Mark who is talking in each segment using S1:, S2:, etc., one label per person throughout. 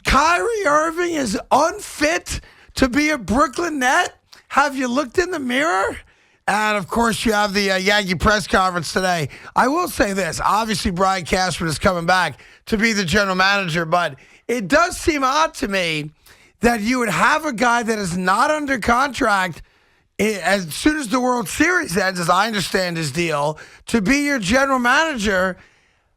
S1: Kyrie Irving is unfit to be a Brooklyn Net? Have you looked in the mirror? And, of course, you have the Yankee press conference today. I will say this. Obviously, Brian Cashman is coming back to be the general manager, but it does seem odd to me that you would have a guy that is not under contract as soon as the World Series ends, as I understand his deal, to be your general manager,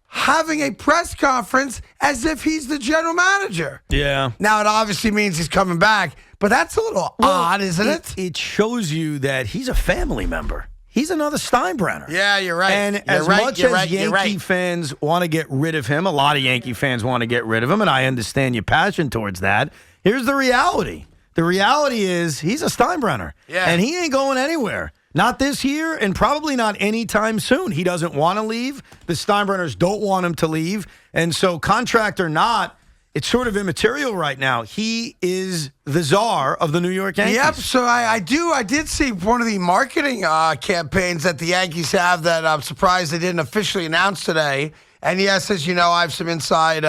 S1: having a press conference as if he's the general manager.
S2: Yeah.
S1: Now, it obviously means he's coming back, but that's a little odd, isn't it?
S2: It shows you that he's a family member. He's another Steinbrenner.
S1: Yeah, you're right.
S2: And as much as Yankee fans want to get rid of him, a lot of Yankee fans want to get rid of him, and I understand your passion towards that. Here's the reality. The reality is he's a Steinbrenner, and he ain't going anywhere. Not this year, and probably not anytime soon. He doesn't want to leave. The Steinbrenners don't want him to leave. And so, contract or not, it's sort of immaterial right now. He is the czar of the New York Yankees.
S1: Yep, so I did see one of the marketing campaigns that the Yankees have that I'm surprised they didn't officially announce today. And yes, as you know, I have some inside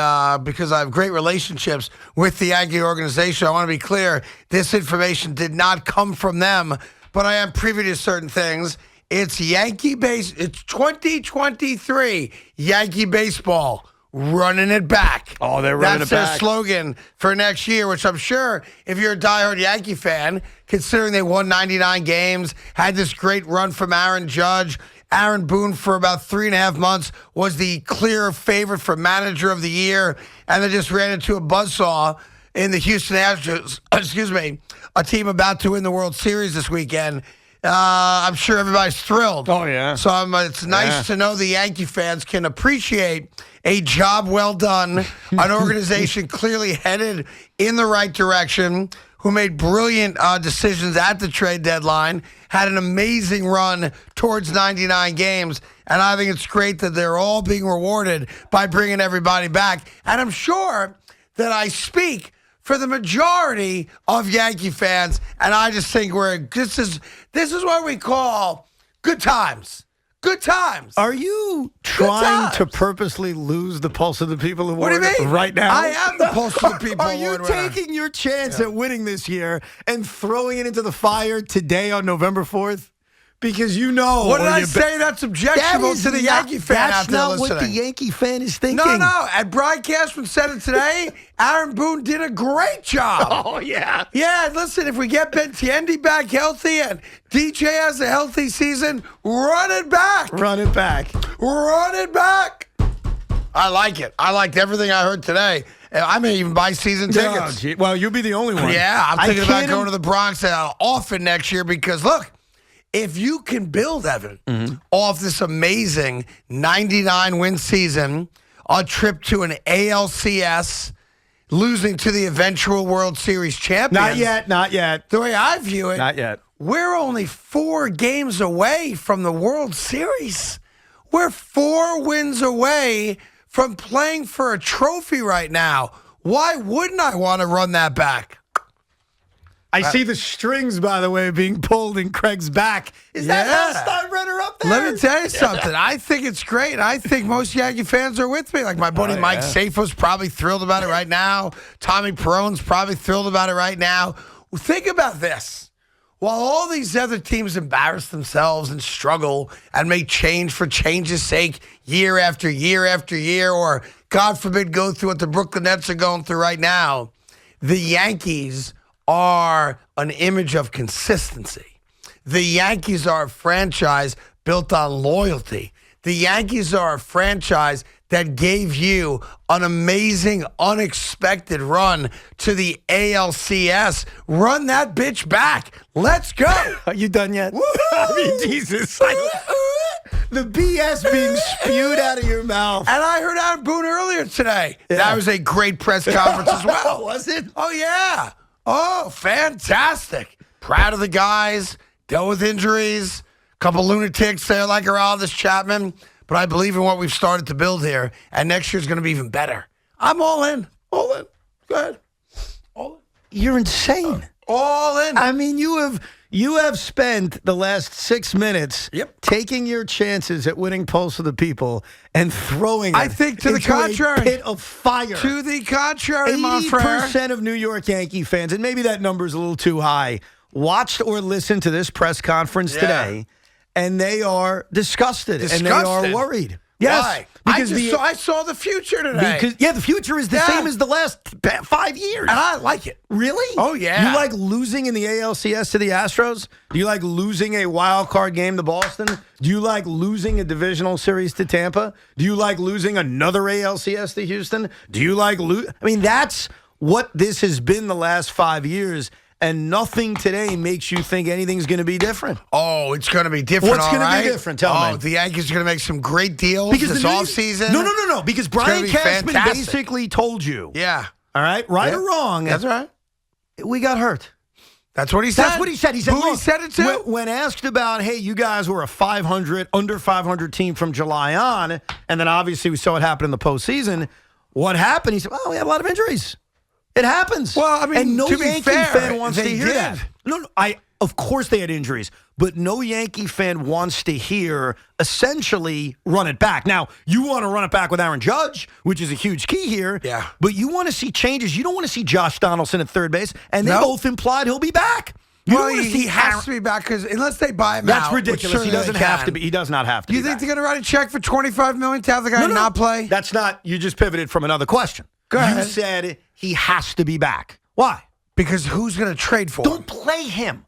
S1: because I have great relationships with the Yankee organization. I want to be clear, this information did not come from them, but I am privy to certain things. It's Yankee base. It's 2023 Yankee baseball, running it back.
S2: Oh, they're running it back.
S1: That's their slogan for next year, which I'm sure if you're a diehard Yankee fan, considering they won 99 games, had this great run from Aaron Judge, Aaron Boone for about 3.5 months was the clear favorite for manager of the year, and they just ran into a buzzsaw in the Houston Astros, a team about to win the World Series this weekend. I'm sure everybody's thrilled.
S2: Oh, yeah.
S1: So it's nice to know the Yankee fans can appreciate a job well done, an organization clearly headed in the right direction, who made brilliant decisions at the trade deadline, had an amazing run towards 99 games, and I think it's great that they're all being rewarded by bringing everybody back. And I'm sure that I speak for the majority of Yankee fans, and I just think this is what we call good times. Good times.
S2: Are you trying to purposely lose the pulse of the people award
S1: What do you mean?
S2: right now?
S1: I am the pulse of the people
S2: Are you
S1: award
S2: taking your chance at winning this year and throwing it into the fire today on November 4th? Because you know.
S1: What did I say? That's objectionable to the Yankee fan out there listening.
S2: That's not what the Yankee fan is thinking.
S1: No. And Brian Cashman said it today. Aaron Boone did a great job.
S2: Oh, yeah.
S1: Yeah, listen, if we get Benintendi back healthy and DJ has a healthy season, run it back.
S2: Run it back.
S1: Run it back. I like it. I liked everything I heard today. I may even buy season tickets.
S2: Oh, well, you'll be the only one.
S1: Yeah, I'm thinking about going to the Bronx often next year because, look, if you can build, Evan, off this amazing 99-win season, a trip to an ALCS, losing to the eventual World Series champions.
S2: Not yet.
S1: The way I view it,
S2: Not yet.
S1: We're only 4 games away from the World Series. We're 4 wins away from playing for a trophy right now. Why wouldn't I want to run that back?
S2: I see the strings, by the way, being pulled in Craig's back. Is that Al Steinbrenner up there?
S1: Let me tell you something. I think it's great. I think most Yankee fans are with me. Like my buddy Mike Safo's probably thrilled about it right now. Tommy Perone's probably thrilled about it right now. Well, think about this. While all these other teams embarrass themselves and struggle and make change for change's sake year after year after year, or God forbid go through what the Brooklyn Nets are going through right now, the Yankees are an image of consistency. The Yankees are a franchise built on loyalty. The Yankees are a franchise that gave you an amazing, unexpected run to the ALCS. Run that bitch back. Let's go.
S2: Are you done yet? I mean, Jesus. The BS being spewed out of your mouth.
S1: And I heard Aaron Boone earlier today. Yeah. That was a great press conference as well.
S2: Was it?
S1: Oh, yeah. Oh, fantastic. Proud of the guys. Dealt with injuries. Couple lunatics there like Aroldis Chapman. But I believe in what we've started to build here. And next year's going to be even better. I'm all in. All in. Go ahead. All in.
S2: You're insane.
S1: All in.
S2: I mean, you You have spent the last 6 minutes taking your chances at winning Pulse of the People and throwing it
S1: I think to the contrary.
S2: A pit of fire.
S1: To the contrary, my friend.
S2: 80% of New York Yankee fans, and maybe that number is a little too high, watched or listened to this press conference today, and they are disgusted. And they are worried. Yes.
S1: Why? Because I saw the future today.
S2: Because, the future is the same as the last 5 years.
S1: And I like it.
S2: Really?
S1: Oh, yeah.
S2: You like losing in the ALCS to the Astros? Do you like losing a wild card game to Boston? Do you like losing a divisional series to Tampa? Do you like losing another ALCS to Houston? Do you like I mean, that's what this has been the last 5 years. And nothing today makes you think anything's going to be different.
S1: Oh, it's going to be different.
S2: What's going to be different? Tell me.
S1: Oh, the Yankees are going to make some great deals this offseason.
S2: No. Because Brian Cashman basically told you.
S1: Yeah.
S2: All right? Right or wrong.
S1: That's right.
S2: We got hurt.
S1: That's what he said.
S2: That's what he said. He said,
S1: Bowie said it too.
S2: When asked about, hey, you guys were a under 500 team from July on, and then obviously we saw it happen in the postseason, what happened? He said, well, we had a lot of injuries. It happens.
S1: Well, I mean,
S2: and no
S1: to be
S2: Yankee
S1: fair,
S2: fan wants to hear
S1: did.
S2: that. No, of course they had injuries, but no Yankee fan wants to hear essentially run it back. Now, you want to run it back with Aaron Judge, which is a huge key here.
S1: Yeah.
S2: But you want to see changes. You don't want to see Josh Donaldson at third base, and they both implied he'll be back.
S1: He has to be back because unless they buy him
S2: that's
S1: out,
S2: ridiculous. He doesn't have to be. He does not have to.
S1: You think they're going to write a check for $25 million to have the guy not play?
S2: That's not. You just pivoted from another question.
S1: Go ahead.
S2: You said he has to be back. Why?
S1: Because who's going to trade for him?
S2: Don't play him.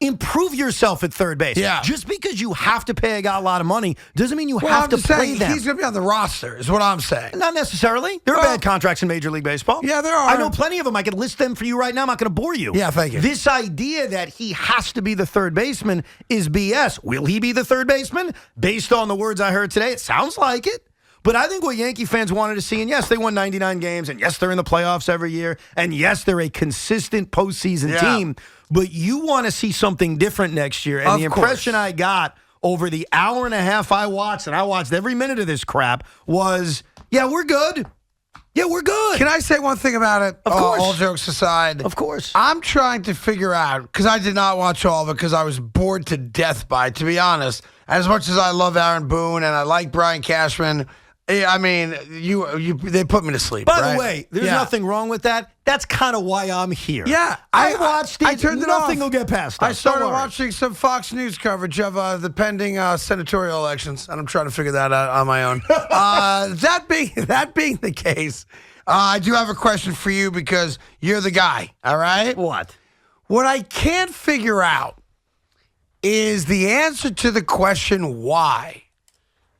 S2: Improve yourself at third base.
S1: Yeah.
S2: Just because you have to pay a guy a lot of money doesn't mean you have to play them.
S1: He's going to be on the roster, is what I'm saying.
S2: Not necessarily. There are bad contracts in Major League Baseball.
S1: Yeah, there are.
S2: I know plenty of them. I can list them for you right now. I'm not going to bore you.
S1: Yeah, thank you.
S2: This idea that he has to be the third baseman is BS. Will he be the third baseman? Based on the words I heard today, it sounds like it. But I think what Yankee fans wanted to see, and yes, they won 99 games, and yes, they're in the playoffs every year, and yes, they're a consistent postseason team, but you want to see something different next year. And the impression I got over the hour and a half I watched, and I watched every minute of this crap, was, yeah, we're good. Yeah, we're good.
S1: Can I say one thing about it?
S2: Of course.
S1: All jokes aside.
S2: Of course.
S1: I'm trying to figure out, because I did not watch all of it because I was bored to death by it, to be honest. As much as I love Aaron Boone and I like Brian Cashman, I mean, they put me to sleep.
S2: By the way, there's nothing wrong with that. That's kind of why I'm here.
S1: Yeah.
S2: I watched it.
S1: I turned it off.
S2: Nothing will get past us.
S1: I started watching some Fox News coverage of the pending senatorial elections, and I'm trying to figure that out on my own. That being the case, I do have a question for you because you're the guy, all right?
S2: What?
S1: What I can't figure out is the answer to the question why.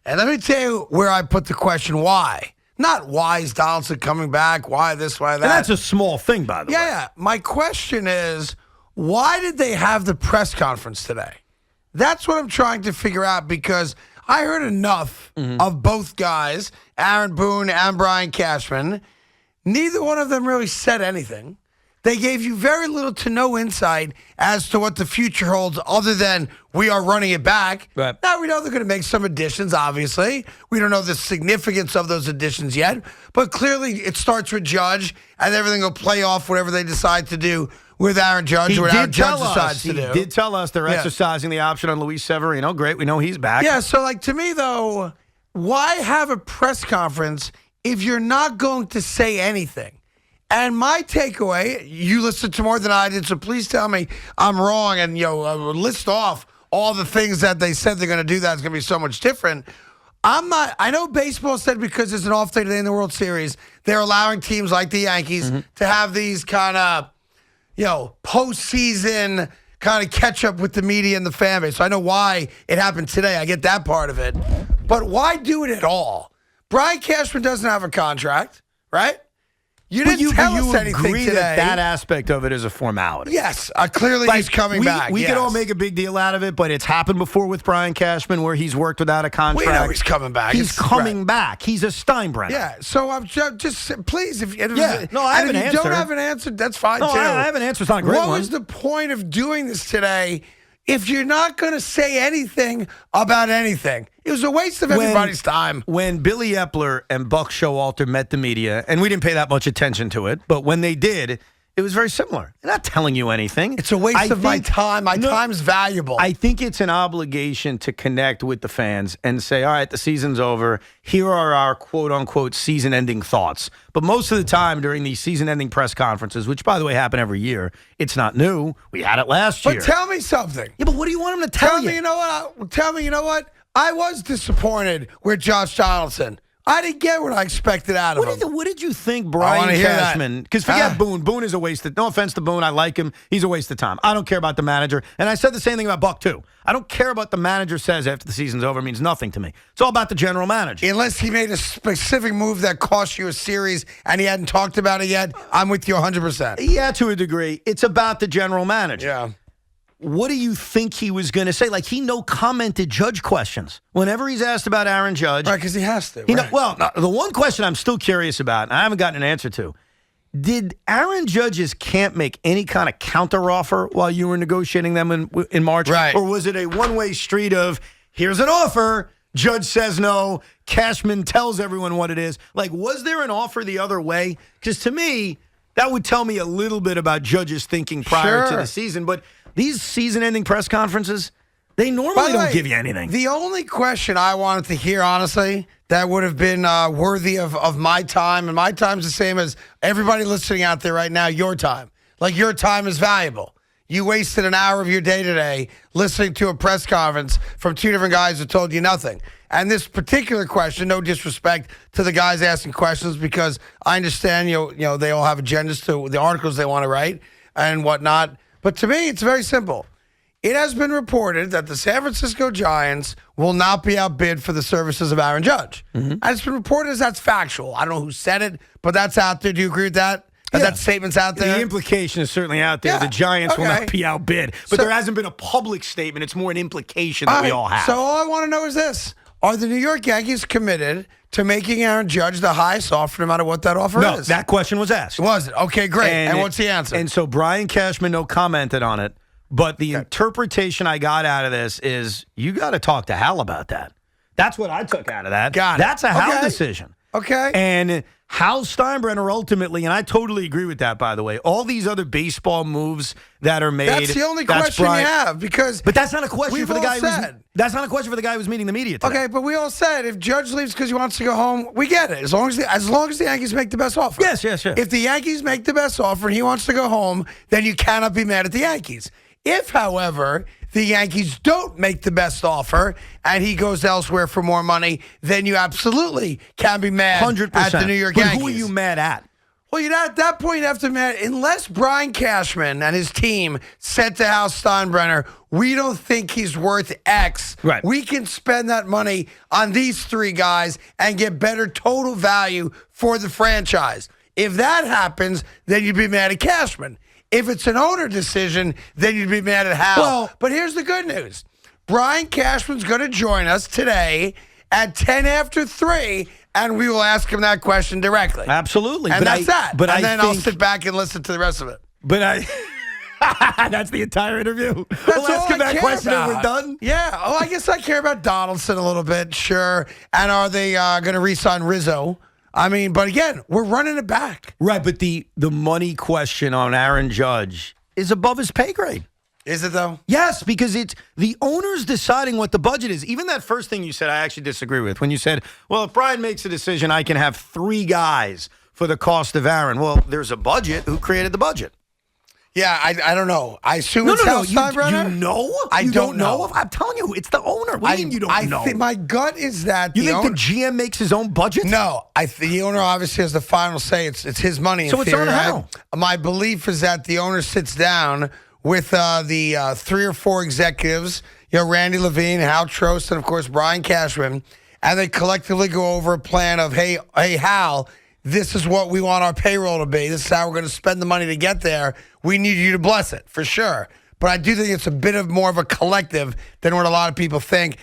S1: And let me tell you where I put the question why. Not why is Donaldson coming back, why this, why that.
S2: And that's a small thing, by the way.
S1: Yeah. My question is, why did they have the press conference today? That's what I'm trying to figure out because I heard enough of both guys, Aaron Boone and Brian Cashman. Neither one of them really said anything. They gave you very little to no insight as to what the future holds other than we are running it back.
S2: Right.
S1: Now, we know they're going to make some additions, obviously. We don't know the significance of those additions yet. But clearly, it starts with Judge, and everything will play off whatever they decide to do with Aaron Judge or whatever Judge decides to do.
S2: He did tell us they're exercising the option on Luis Severino. Great. We know he's back.
S1: Yeah, so to me, though, why have a press conference if you're not going to say anything? And my takeaway, you listened to more than I did, so please tell me I'm wrong and list off all the things that they said they're going to do that's going to be so much different. I know baseball said because it's an off day today in the World Series, they're allowing teams like the Yankees to have these kind of, postseason kind of catch up with the media and the fan base. So I know why it happened today. I get that part of it. But why do it at all? Brian Cashman doesn't have a contract, right? You didn't tell us anything
S2: agree
S1: today.
S2: that aspect of it is a formality.
S1: Yes, clearly he's coming back.
S2: We could all make a big deal out of it, but it's happened before with Brian Cashman where he's worked without a contract.
S1: We know he's coming back.
S2: He's coming back. He's a Steinbrenner.
S1: Yeah, so I'm just please, if
S2: I have an answer.
S1: You don't have an answer, that's fine too.
S2: I have an answer. It's not a great one.
S1: What was the point of doing this today if you're not going to say anything about anything? It was a waste of everybody's time.
S2: When Billy Epler and Buck Showalter met the media, and we didn't pay that much attention to it, but when they did, it was very similar. They're not telling you anything.
S1: It's a waste of my time. My time's valuable.
S2: I think it's an obligation to connect with the fans and say, all right, the season's over. Here are our quote-unquote season-ending thoughts. But most of the time during these season-ending press conferences, which, by the way, happen every year, it's not new. We had it last year.
S1: But tell me something.
S2: Yeah, but what do you want him to tell you?
S1: Tell me, you know what? I was disappointed with Josh Donaldson. I didn't get what I expected out of him.
S2: What did you think, Brian Cashman? Because forget Boone. Boone is a waste of. No offense to Boone, I like him. He's a waste of time. I don't care about the manager, and I said the same thing about Buck too. I don't care about the manager says after the season's over. It means nothing to me. It's all about the general manager.
S1: Unless he made a specific move that cost you a series and he hadn't talked about it yet, I'm with you 100%.
S2: Yeah, to a degree. It's about the general manager.
S1: Yeah.
S2: What do you think he was going to say? Like, he commented Judge questions whenever he's asked about Aaron Judge.
S1: Right, because he has to.
S2: The one question I'm still curious about, and I haven't gotten an answer to, did Aaron Judge's camp make any kind of counteroffer while you were negotiating them in March?
S1: Right.
S2: Or was it a one-way street of, here's an offer, Judge says no, Cashman tells everyone what it is? Like, was there an offer the other way? Because to me, that would tell me a little bit about Judge's thinking prior to the season. But these season-ending press conferences, they normally don't give you anything.
S1: The only question I wanted to hear, honestly, that would have been worthy of my time, and my time's the same as everybody listening out there right now, your time. Like, your time is valuable. You wasted an hour of your day today listening to a press conference from two different guys who told you nothing. And this particular question, no disrespect to the guys asking questions, because I understand you know they all have agendas to the articles they want to write and whatnot. But to me, it's very simple. It has been reported that the San Francisco Giants will not be outbid for the services of Aaron Judge. Mm-hmm. And it's been reported as that's factual. I don't know who said it, but that's out there. Do you agree with that? Yeah. That statement's out there?
S2: The implication is certainly out there. Yeah. The Giants will not be outbid. But there hasn't been a public statement. It's more an implication that we all have.
S1: So all I want to know is this. Are the New York Yankees committed to making Aaron Judge the highest offer, no matter what that offer is?
S2: No, that question was asked.
S1: Was it? Okay, great. And what's the answer?
S2: And so Brian Cashman commented on it, but the interpretation I got out of this is you got to talk to Hal about that. That's what I took out of that. That's a Hal decision.
S1: Okay.
S2: And Hal Steinbrenner ultimately, and I totally agree with that, by the way, all these other baseball moves that are made.
S1: That's the only question you have, because
S2: but that's not a question for the guy that's not a question for the guy who's meeting the media today.
S1: Okay, but we all said if Judge leaves because he wants to go home, we get it. As long as the Yankees make the best offer.
S2: Yes.
S1: If the Yankees make the best offer and he wants to go home, then you cannot be mad at the Yankees. If, however, the Yankees don't make the best offer and he goes elsewhere for more money, then you absolutely can be mad
S2: 100%.
S1: At the New York Yankees.
S2: Who are you mad at?
S1: Well, at that point, you have to be mad. Unless Brian Cashman and his team said to Hal Steinbrenner, we don't think he's worth X.
S2: Right.
S1: We can spend that money on these three guys and get better total value for the franchise. If that happens, then you'd be mad at Cashman. If it's an owner decision, then you'd be mad at Hal.
S2: Well,
S1: but here's the good news. Brian Cashman's going to join us today at 10 after 3, and we will ask him that question directly.
S2: Absolutely.
S1: And that's that.
S2: But
S1: then I'll sit back and listen to the rest of it.
S2: But that's the entire interview. We'll ask him that question and we're done?
S1: Yeah. Oh, I guess I care about Donaldson a little bit, sure. And are they going to re-sign Rizzo? I mean, but again, we're running it back.
S2: Right, but the money question on Aaron Judge is above his pay grade.
S1: Is it, though?
S2: Yes, because it's the owners deciding what the budget is. Even that first thing you said, I actually disagree with. When you said, well, if Brian makes a decision, I can have 3 guys for the cost of Aaron. Well, there's a budget. Who created the budget?
S1: Yeah, I don't know. I assume it's Hal Steinbrenner.
S2: You know?
S1: I don't know.
S2: I'm telling you, it's the owner. What do you mean you don't know?
S1: My gut is that
S2: you think the GM makes his own budget?
S1: No, the owner obviously has the final say. It's his money.
S2: So it's on Hal.
S1: My belief is that the owner sits down with the 3 or 4 executives, Randy Levine, Hal Trost, and of course Brian Cashman, and they collectively go over a plan of, hey Hal, this is what we want our payroll to be. This is how we're going to spend the money to get there. We need you to bless it, for sure. But I do think it's a bit of more of a collective than what a lot of people think.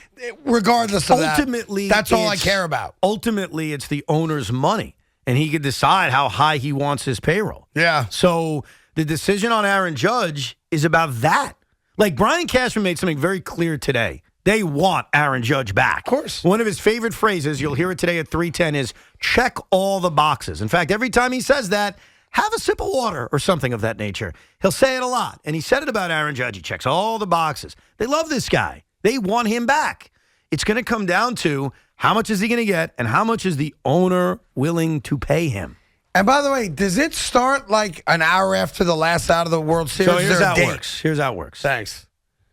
S1: Regardless of
S2: ultimately,
S1: that's all I care about.
S2: Ultimately, it's the owner's money, and he can decide how high he wants his payroll.
S1: Yeah.
S2: So the decision on Aaron Judge is about that. Like, Brian Cashman made something very clear today. They want Aaron Judge back.
S1: Of course.
S2: One of his favorite phrases, you'll hear it today at 3:10, is check all the boxes. In fact, every time he says that, have a sip of water or something of that nature. He'll say it a lot. And he said it about Aaron Judge. He checks all the boxes. They love this guy. They want him back. It's going to come down to how much is he going to get and how much is the owner willing to pay him.
S1: And by the way, does it start like an hour after the last out of the World Series?
S2: So here's how it works. Here's how it works.
S1: Thanks.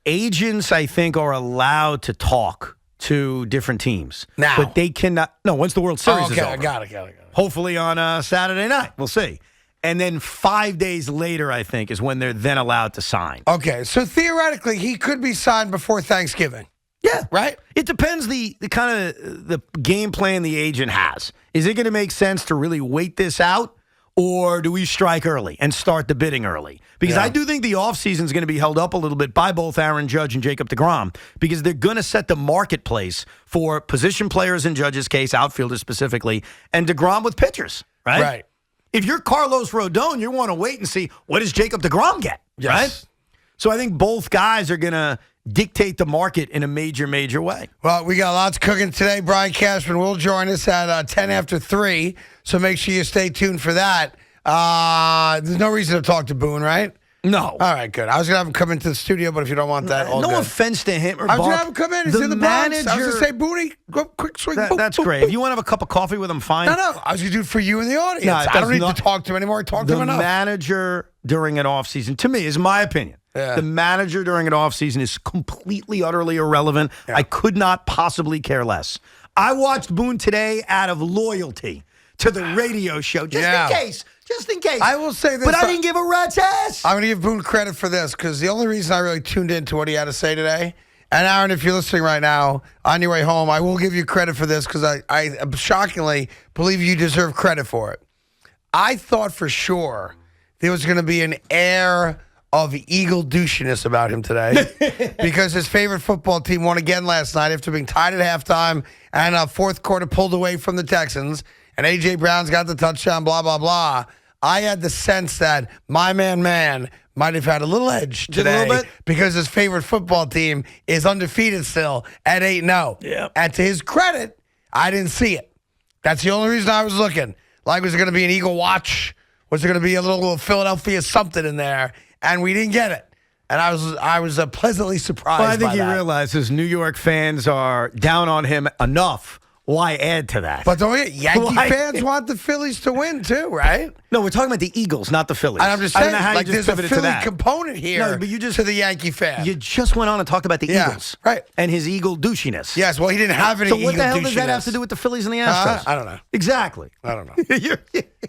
S2: Agents, I think, are allowed to talk to different teams.
S1: Now.
S2: But they cannot. No, once the World Series is over.
S1: I got it.
S2: Hopefully on Saturday night. We'll see. And then 5 days later, I think, is when they're then allowed to sign.
S1: Okay, so theoretically, he could be signed before Thanksgiving.
S2: Yeah.
S1: Right?
S2: It depends the kind of the game plan the agent has. Is it going to make sense to really wait this out, or do we strike early and start the bidding early? Because I do think the offseason is going to be held up a little bit by both Aaron Judge and Jacob deGrom, because they're going to set the marketplace for position players in Judge's case, outfielders specifically, and deGrom with pitchers, right?
S1: Right.
S2: If you're Carlos Rodon, you want to wait and see what does Jacob deGrom get,
S1: yes.
S2: right? So I think both guys are going to dictate the market in a major, major way.
S1: Well, we got lots cooking today. Brian Cashman will join us at 10 after 3, so make sure you stay tuned for that. There's no reason to talk to Boone, right?
S2: No.
S1: All right, good. I was going to have him come into the studio, but if you don't want that, all
S2: no
S1: good.
S2: offense to him or
S1: I was going to
S2: Bob.
S1: have him come in. He's in the Bronx. I was going to say, Booney, go quick swing.
S2: That's great. If you want to have a cup of coffee with him, fine.
S1: No. I was going to do it for you in the audience.
S2: No,
S1: I don't need to talk to him anymore. I talk to him enough.
S2: The manager during an offseason, to me, is my opinion.
S1: Yeah.
S2: The manager during an offseason is completely, utterly irrelevant. Yeah. I could not possibly care less. I watched Boone today out of loyalty to the radio show, just in case. Just in case.
S1: I will say this.
S2: But I didn't give a rat's ass.
S1: I'm going to give Boone credit for this, because the only reason I really tuned into what he had to say today, and Aaron, if you're listening right now, on your way home, I will give you credit for this, because I shockingly believe you deserve credit for it. I thought for sure there was going to be an air of eagle douchiness about him today because his favorite football team won again last night after being tied at halftime and fourth quarter pulled away from the Texans, and A.J. Brown's got the touchdown, blah, blah, blah. I had the sense that my man might have had a little edge today, because his favorite football team is undefeated still at 8-0.
S2: Yeah.
S1: And to his credit, I didn't see it. That's the only reason I was looking. Like, was there going to be an Eagle watch? Was there going to be a little Philadelphia something in there? And we didn't get it. And I was pleasantly surprised by that.
S2: Well, I think he realizes New York fans are down on him enough. Why add to that?
S1: But don't forget, Yankee fans want the Phillies to win too, right?
S2: No, we're talking about the Eagles, not the Phillies.
S1: And I'm just saying,
S2: I don't know how
S1: like,
S2: you just
S1: there's a
S2: pivoted to
S1: Philly
S2: that
S1: component here
S2: but you just,
S1: to the Yankee fan.
S2: You just went on and talked about the Eagles.
S1: Right.
S2: And his Eagle douchiness.
S1: Yes, well, he didn't have any Eagle douchiness.
S2: So what the hell does that have to do with the Phillies and the Astros?
S1: I don't know.
S2: Exactly.
S1: I don't know.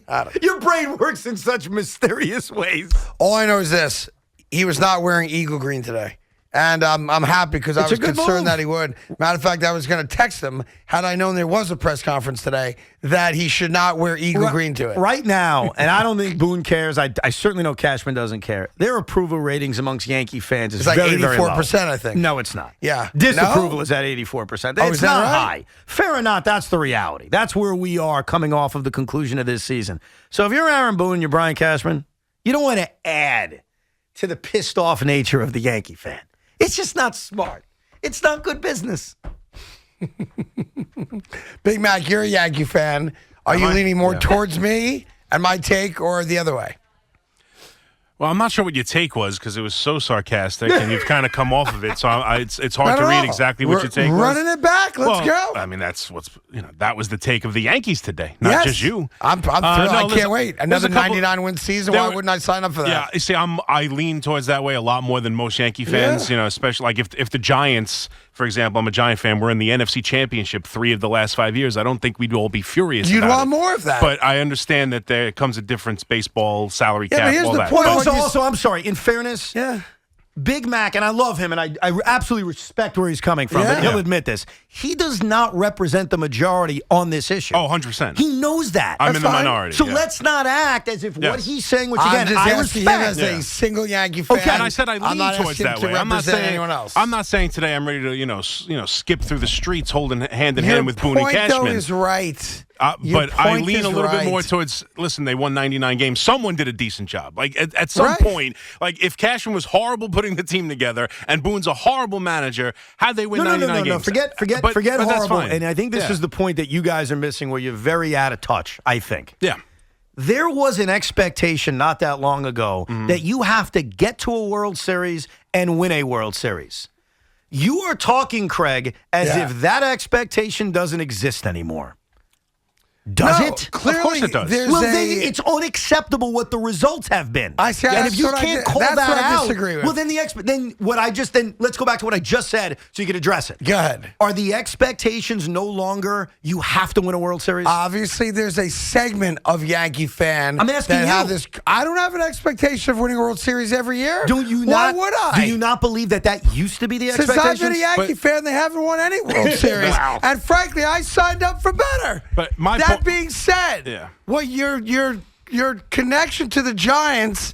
S1: I don't know.
S2: Your brain works in such mysterious ways.
S1: All I know is this. He was not wearing Eagle green today. And I'm happy, because I was concerned that he would. Matter of fact, I was going to text him, had I known there was a press conference today, that he should not wear Eagle green to it.
S2: Right now, and I don't think Boone cares. I certainly know Cashman doesn't care. Their approval ratings amongst Yankee fans is
S1: like
S2: very,
S1: 84%,
S2: very low.
S1: I think.
S2: No, it's not.
S1: Yeah.
S2: Disapproval is at 84%.
S1: Oh,
S2: it's
S1: is that
S2: not
S1: right?
S2: high. Fair or not, that's the reality. That's where we are coming off of the conclusion of this season. So if you're Aaron Boone and you're Brian Cashman, you don't want to add to the pissed off nature of the Yankee fan. It's just not smart. It's not good business.
S1: Big Mac, you're a Yankee fan. Are you leaning more towards me and my take, or the other way?
S3: Well, I'm not sure what your take was, because it was so sarcastic, and you've kind of come off of it. So it's hard to read exactly what your take was.
S1: Running it back. Let's go.
S3: I mean, that was the take of the Yankees today, not just you.
S1: I'm thrilled. I can't wait. Another 99-win season. Why wouldn't I sign up for that?
S3: Yeah, you see, I lean towards that way a lot more than most Yankee fans. You know, especially like if the Giants, for example, I'm a Giant fan, we're in the NFC Championship 3 of the last 5 years. I don't think we'd all be furious.
S1: You'd
S3: about
S1: want more of that.
S3: But I understand that there comes a difference: baseball, salary cap,
S1: but here's
S3: all
S1: the
S3: that.
S1: point.
S2: Also, I'm sorry. In fairness, Big Mac, and I love him, and I absolutely respect where he's coming from, but he'll admit this. He does not represent the majority on this issue.
S3: Oh, 100%.
S2: He knows that.
S3: I'm in the minority.
S2: So let's not act as if what he's saying, which
S1: I'm
S2: again,
S1: just
S2: I
S1: asking
S2: respect.
S1: him as a single Yankee fan.
S3: Okay, and I said I lean towards that way. I'm not saying
S1: anyone else.
S3: I'm not saying today I'm ready to skip through the streets holding hand in hand with Boone and Cashman.
S1: Your point, though, is right.
S3: But I lean a little bit more towards, listen, they won 99 games. Someone did a decent job. Like, at some point, like, if Cashman was horrible putting the team together and Boone's a horrible manager, how'd they win 99 games?
S2: No, forget
S3: but
S2: horrible.
S3: That's fine.
S2: And I think this is the point that you guys are missing, where you're very out of touch, I think.
S3: Yeah.
S2: there was an expectation not that long ago that you have to get to a World Series and win a World Series. You are talking, Craig, as if that expectation doesn't exist anymore. Does it?
S1: Clearly,
S3: of course it does.
S2: It's unacceptable what the results have been.
S1: I see.
S2: And if you can't call that out,
S1: well,
S2: then let's go back to what I just said so you can address it.
S1: Go ahead.
S2: Are the expectations no longer you have to win a World Series?
S1: Obviously, there's a segment of Yankee fan.
S2: I'm asking you.
S1: I don't have an expectation of winning a World Series every year.
S2: Why
S1: would I?
S2: Do you not believe that used to be the expectation?
S1: Since I've been a Yankee fan, they haven't won any World Series.
S2: Wow.
S1: And frankly, I signed up for better.
S3: But
S1: that being said, well, your connection to the Giants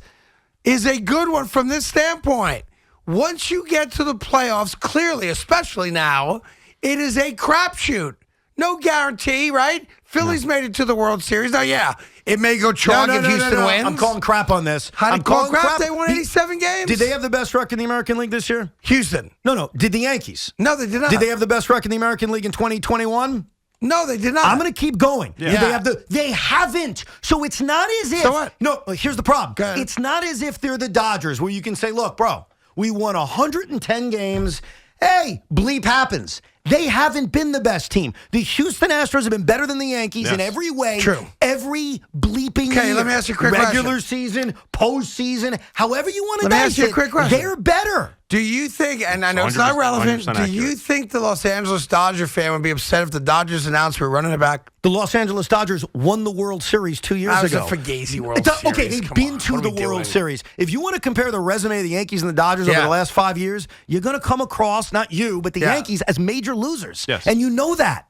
S1: is a good one from this standpoint. Once you get to the playoffs, clearly, especially now, it is a crapshoot. No guarantee, right? Phillies made it to the World Series. Now, it may go chalk if Houston wins.
S2: I'm calling crap on this.
S1: How do you call crap? They won 87 games.
S2: Did they have the best record in the American League this year?
S1: Houston.
S2: No. Did the Yankees?
S1: No, they did not.
S2: Did they have the best record in the American League in 2021?
S1: No, they did not.
S2: I'm going to keep going.
S1: Yeah.
S2: They haven't. So it's not as if.
S1: So what?
S2: No, here's the problem. It's not as if they're the Dodgers where you can say, look, bro, we won 110 games. Hey, bleep happens. They haven't been the best team. The Houston Astros have been better than the Yankees in every way.
S1: True.
S2: Every bleeping year.
S1: Let me ask you a quick
S2: regular
S1: question.
S2: season, postseason, however you want to
S1: Let me ask you a quick question.
S2: They're better.
S1: Do you think, and I know it's not relevant, do you think the Los Angeles Dodger fan would be upset if the Dodgers announced we're running it back?
S2: The Los Angeles Dodgers won the World Series 2 years ago.
S1: That was a Fugazi World Series.
S2: Okay, they've been to the World Series. If you want to compare the resume of the Yankees and the Dodgers over the last 5 years, you're going to come across, not you, but the Yankees as major losers.
S3: Yes.
S2: And you know that.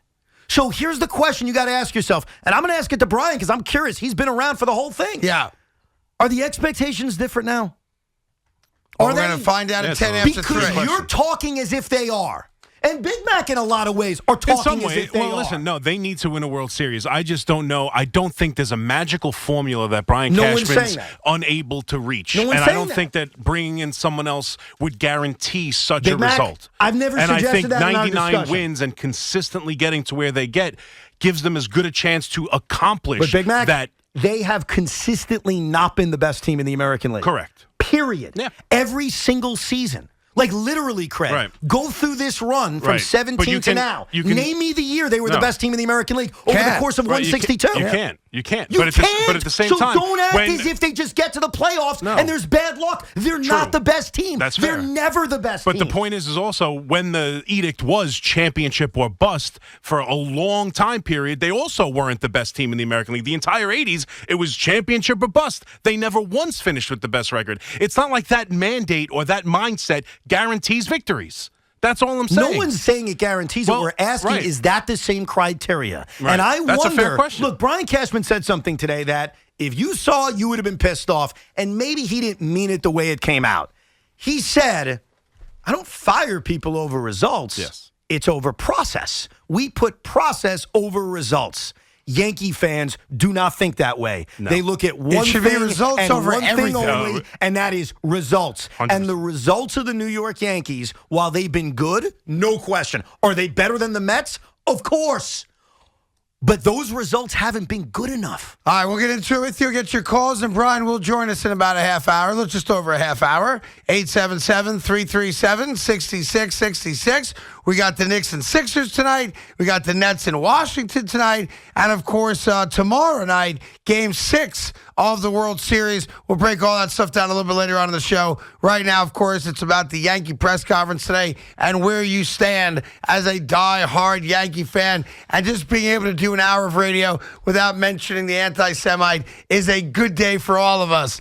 S2: So here's the question you got to ask yourself, and I'm going to ask it to Brian because I'm curious. He's been around for the whole thing.
S1: Yeah.
S2: Are the expectations different now?
S1: We're going to find out at 10 after 3.
S2: Because you're talking as if they are. And Big Mac, in a lot of ways, are talking as if they are.
S3: Listen, no, they need to win a World Series. I just don't know. I don't think there's a magical formula that Brian Cashman's unable to reach. And I don't think that bringing in someone else would guarantee such a result.
S2: I've never suggested that in our discussion.
S3: 99 wins and consistently getting to where they get gives them as good a chance to accomplish
S2: Big Mac,
S3: that.
S2: They have consistently not been the best team in the American League.
S3: Correct.
S2: Period.
S3: Yeah.
S2: Every single season. Like literally, Craig, go through this run from 17 to now. Name me the year they were the best team in the American League over the course of 162.
S3: You can't. You can't.
S2: But
S3: at the same time,
S2: so don't act as if they just get to the playoffs and there's bad luck. They're not the best team.
S3: That's fair.
S2: They're never the best team.
S3: But the point is also when the edict was championship or bust for a long time period, they also weren't the best team in the American League. The entire 80s, it was championship or bust. They never once finished with the best record. It's not like that mandate or that mindset guarantees victories. That's all I'm saying.
S2: No one's saying it guarantees it. We're asking, is that the same criteria?
S3: Right.
S2: And I
S3: That's
S2: wonder,
S3: a fair question.
S2: Look, Brian Cashman said something today that if you saw it, you would have been pissed off. And maybe he didn't mean it the way it came out. He said, I don't fire people over results.
S3: Yes.
S2: It's over process. We put process over results. Yankee fans do not think that way. No. They look at one thing
S1: results
S2: and
S1: over
S2: one
S1: everything.
S2: thing only, and that is results.
S3: 100%.
S2: And the results of the New York Yankees, while they've been good, no question. Are they better than the Mets? Of course. But those results haven't been good enough.
S1: All right, we'll get into it with you. Get your calls, and Brian will join us in about a half hour. Just over a half hour. 877-337-6666. We got the Knicks and Sixers tonight. We got the Nets in Washington tonight. And, of course, tomorrow night, Game 6 of the World Series. We'll break all that stuff down a little bit later on in the show. Right now, of course, it's about the Yankee press conference today and where you stand as a die-hard Yankee fan. And just being able to do an hour of radio without mentioning the anti-Semite is a good day for all of us.